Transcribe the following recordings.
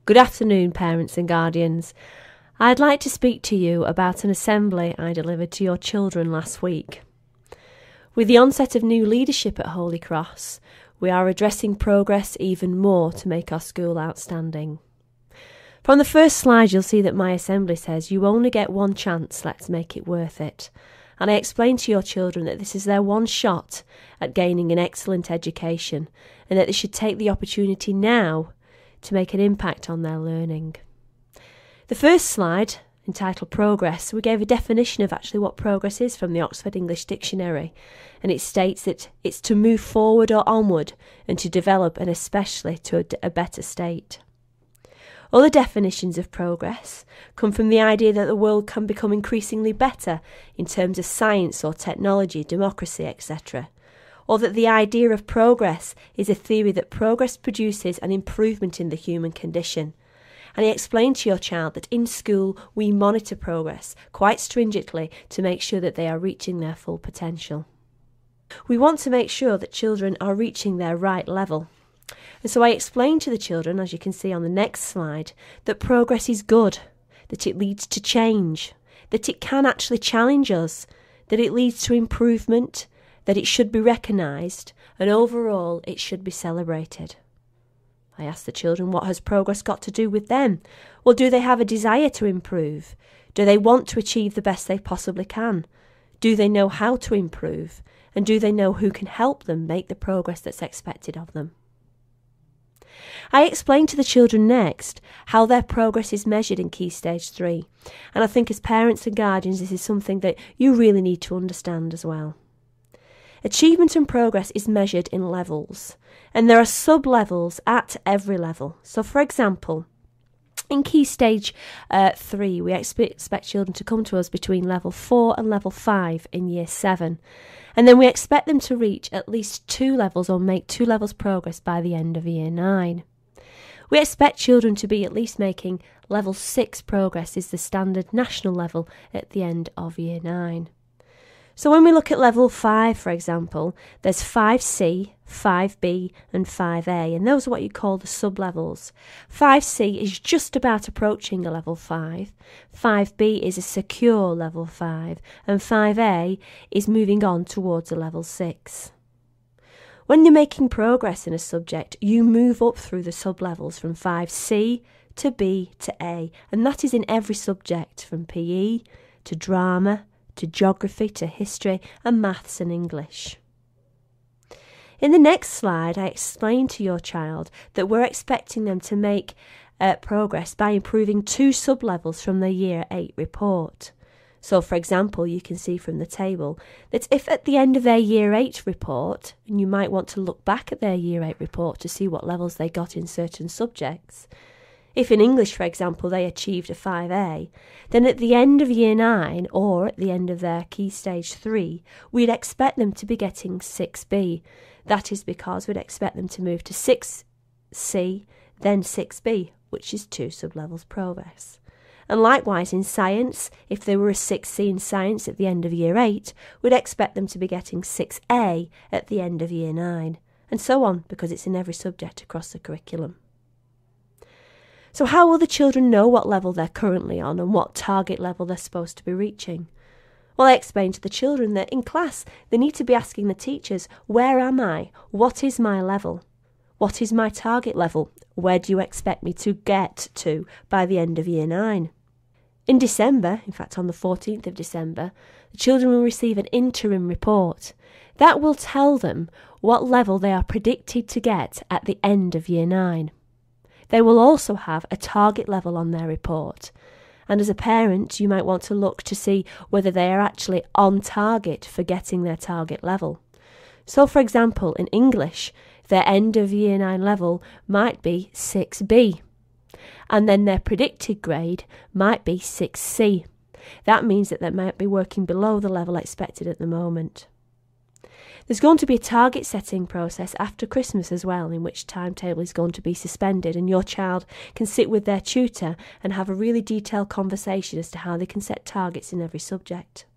Good afternoon, parents and guardians. I'd like to speak to you about an assembly I delivered to your children last week. With the onset of new leadership at Holy Cross, we are addressing progress even more to make our school outstanding. From the first slide, you'll see that my assembly says, "You only get one chance, let's make it worth it." And I explain to your children that this is their one shot at gaining an excellent education and that they should take the opportunity now to make an impact on their learning. The first slide, entitled Progress, we gave a definition of actually what progress is from the Oxford English Dictionary, and it states that it's to move forward or onward and to develop and especially to a better state. Other definitions of progress come from the idea that the world can become increasingly better in terms of science or technology, democracy, etc., or that the idea of progress is a theory that progress produces an improvement in the human condition. And I explained to your child that in school we monitor progress quite stringently to make sure that they are reaching their full potential. We want to make sure that children are reaching their right level. And so I explained to the children, as you can see on the next slide, that progress is good, that it leads to change, that it can actually challenge us, that it leads to improvement, that it should be recognised, and overall it should be celebrated. I asked the children, what has progress got to do with them? Well, do they have a desire to improve? Do they want to achieve the best they possibly can? Do they know how to improve? And do they know who can help them make the progress that's expected of them? I explained to the children next how their progress is measured in Key Stage 3. And I think as parents and guardians, this is something that you really need to understand as well. Achievement and progress is measured in levels, and there are sub-levels at every level. So, for example, in Key Stage 3, we expect children to come to us between level 4 and level 5 in Year 7, and then we expect them to reach at least 2 levels or make 2 levels progress by the end of Year 9. We expect children to be at least making level 6 progress is the standard national level at the end of Year 9. So when we look at level 5, for example, there's 5C, 5B and 5A, and those are what you call the sub-levels. 5C is just about approaching a level 5, 5B is a secure level 5, and 5A is moving on towards a level 6. When you're making progress in a subject, you move up through the sub-levels from 5C to B to A, and that is in every subject, from PE to drama, to geography, to history, and maths and English. In the next slide, I explained to your child that we're expecting them to make progress by improving 2 sub-levels from their Year 8 report. So, for example, you can see from the table that if at the end of their Year 8 report, and you might want to look back at their Year 8 report to see what levels they got in certain subjects, if in English, for example, they achieved a 5A, then at the end of Year 9 or at the end of their Key Stage 3, we'd expect them to be getting 6B. That is because we'd expect them to move to 6C, then 6B, which is 2 sub-levels progress. And likewise in science, if they were a 6C in science at the end of Year 8, we'd expect them to be getting 6A at the end of Year 9, and so on, because it's in every subject across the curriculum. So how will the children know what level they're currently on and what target level they're supposed to be reaching? Well, I explained to the children that in class they need to be asking the teachers, where am I? What is my level? What is my target level? Where do you expect me to get to by the end of Year 9? In December, in fact on the 14th of December, the children will receive an interim report. That will tell them what level they are predicted to get at the end of Year 9. They will also have a target level on their report. And as a parent, you might want to look to see whether they are actually on target for getting their target level. So, for example, in English, their end of Year 9 level might be 6B. And then their predicted grade might be 6C. That means that they might be working below the level expected at the moment. There's going to be a target setting process after Christmas as well, in which timetable is going to be suspended, and your child can sit with their tutor and have a really detailed conversation as to how they can set targets in every subject.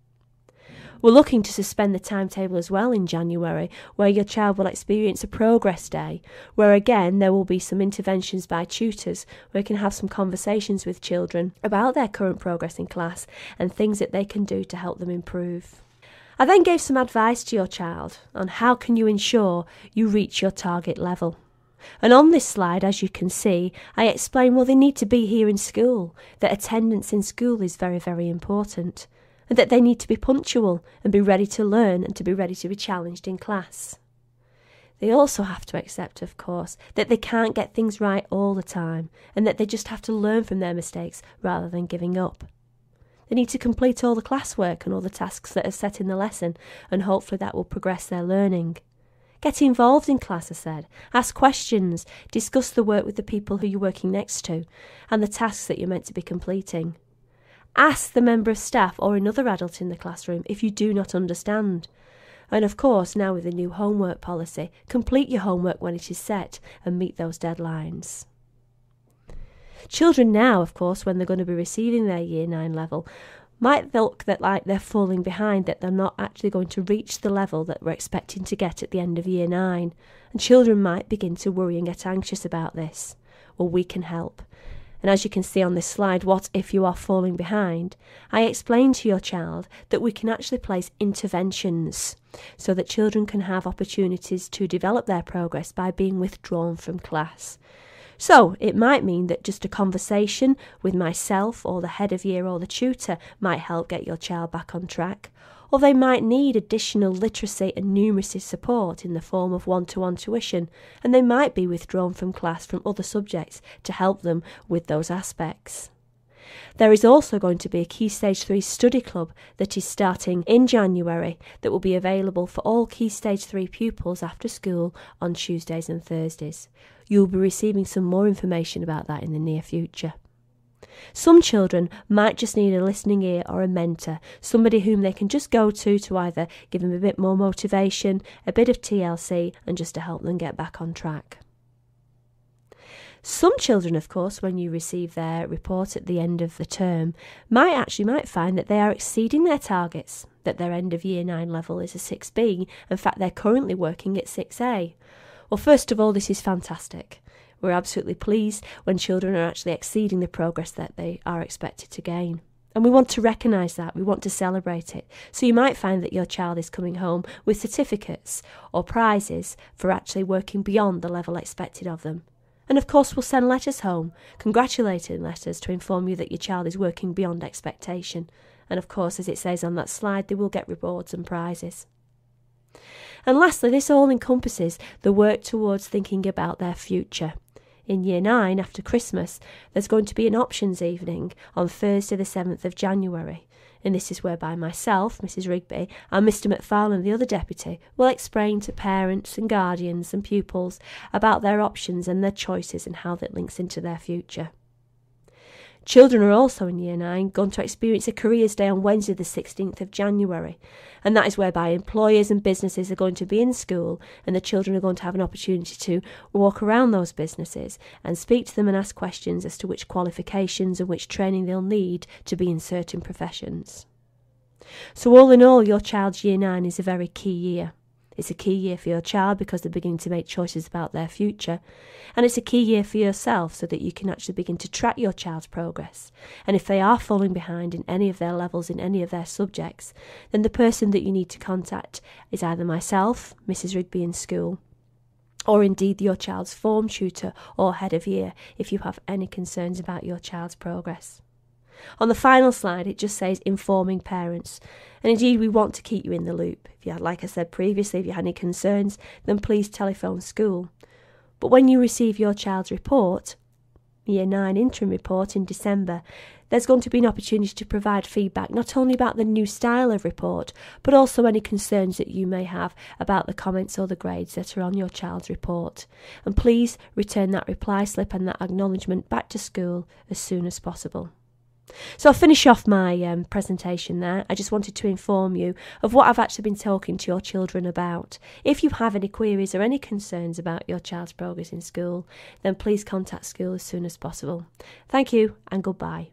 We're looking to suspend the timetable as well in January, where your child will experience a progress day, where again there will be some interventions by tutors, where you can have some conversations with children about their current progress in class and things that they can do to help them improve. I then gave some advice to your child on how can you ensure you reach your target level. And on this slide, as you can see, I explain, well, they need to be here in school, that attendance in school is very, very important, and that they need to be punctual and be ready to learn and to be ready to be challenged in class. They also have to accept, of course, that they can't get things right all the time and that they just have to learn from their mistakes rather than giving up. They need to complete all the classwork and all the tasks that are set in the lesson, and hopefully that will progress their learning. Get involved in class, I said. Ask questions, discuss the work with the people who you're working next to and the tasks that you're meant to be completing. Ask the member of staff or another adult in the classroom if you do not understand. And of course, now with the new homework policy, complete your homework when it is set and meet those deadlines. Children now, of course, when they're going to be receiving their Year 9 level, might look like they're falling behind, that they're not actually going to reach the level that we're expecting to get at the end of Year 9. And children might begin to worry and get anxious about this. Well, we can help. And as you can see on this slide, what if you are falling behind? I explained to your child that we can actually place interventions so that children can have opportunities to develop their progress by being withdrawn from class. So it might mean that just a conversation with myself or the head of year or the tutor might help get your child back on track, or they might need additional literacy and numeracy support in the form of one-to-one tuition, and they might be withdrawn from class from other subjects to help them with those aspects. There is also going to be a Key Stage 3 study club that is starting in January that will be available for all Key Stage 3 pupils after school on Tuesdays and Thursdays. You'll be receiving some more information about that in the near future. Some children might just need a listening ear or a mentor, somebody whom they can just go to either give them a bit more motivation, a bit of TLC, and just to help them get back on track. Some children, of course, when you receive their report at the end of the term, might find that they are exceeding their targets, that their end of Year 9 level is a 6B. In fact, they're currently working at 6A. Well, first of all, this is fantastic. We're absolutely pleased when children are actually exceeding the progress that they are expected to gain. And we want to recognise that, we want to celebrate it. So you might find that your child is coming home with certificates or prizes for actually working beyond the level expected of them. And of course we'll send letters home, congratulating letters to inform you that your child is working beyond expectation. And of course, as it says on that slide, they will get rewards and prizes. And lastly, this all encompasses the work towards thinking about their future. In Year 9, after Christmas, there's going to be an options evening on Thursday the 7th of January. And this is whereby myself, Mrs. Rigby, and Mr. McFarlane, the other deputy, will explain to parents and guardians and pupils about their options and their choices and how that links into their future. Children are also in Year 9 going to experience a Careers Day on Wednesday the 16th of January, and that is whereby employers and businesses are going to be in school and the children are going to have an opportunity to walk around those businesses and speak to them and ask questions as to which qualifications and which training they'll need to be in certain professions. So all in all, your child's Year 9 is a very key year. It's a key year for your child because they're beginning to make choices about their future. And it's a key year for yourself so that you can actually begin to track your child's progress. And if they are falling behind in any of their levels, in any of their subjects, then the person that you need to contact is either myself, Mrs. Rigby in school, or indeed your child's form tutor or head of year if you have any concerns about your child's progress. On the final slide, it just says informing parents. And indeed, we want to keep you in the loop. If you had, like I said previously, if you had any concerns, then please telephone school. But when you receive your child's report, Year 9 interim report in December, there's going to be an opportunity to provide feedback not only about the new style of report, but also any concerns that you may have about the comments or the grades that are on your child's report. And please return that reply slip and that acknowledgement back to school as soon as possible. So I'll finish off my presentation there. I just wanted to inform you of what I've actually been talking to your children about. If you have any queries or any concerns about your child's progress in school, then please contact school as soon as possible. Thank you and goodbye.